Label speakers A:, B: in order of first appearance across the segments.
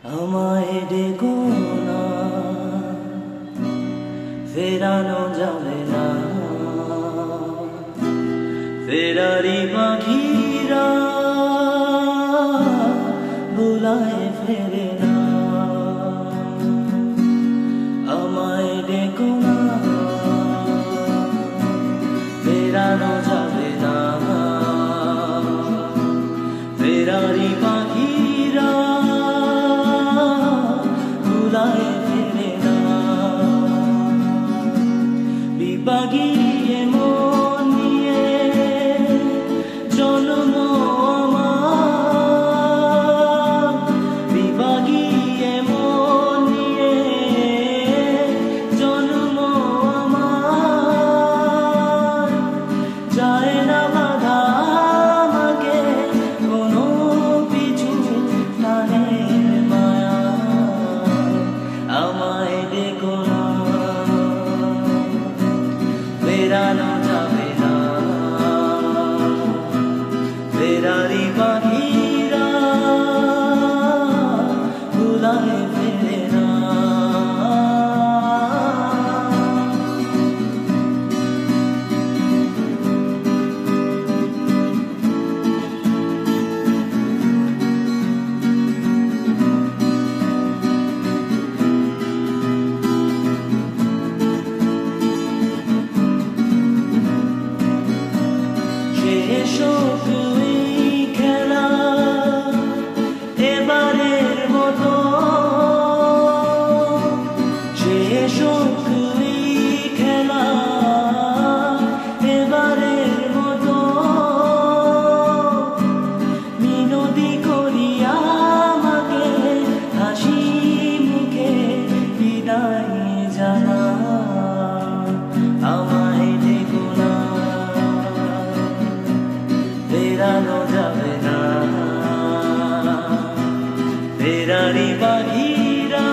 A: আমায় ডেকো না, ফেরানো যাবে না। ফেরারি পাখিরা বুলায় ফেরে না। আমায় ডেকো না, ফেরানো যাবে না। ফেরারি পাখিরা বুলায় ফেরে না। বিপাগিয়ে মন নিয়ে জন্ম আমার, বিপাগিয়ে মন নিয়ে জন্ম আমার। যায় না বাধা আমাকে কোনো পিছু টানে মায়া। আমায় ডেকো না, ফেরানো যাবে না। ফেরারি পাখিরা বুলায় ফেরে না। খেলা এবারের মতো, শেষ খেলা এবারের মতো। মিনতি করি আমাকে হাসি মুখে বিদায় জানা। আমায় ডেকো না, ফেরানো যাবে না। ফেরারি পাখিরা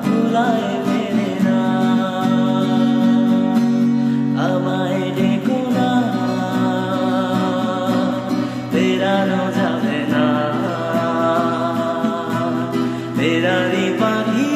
A: বুলায় ফেরে না। আমায় ডেকো না, ফেরানো যাবে না। ফেরারি পাখি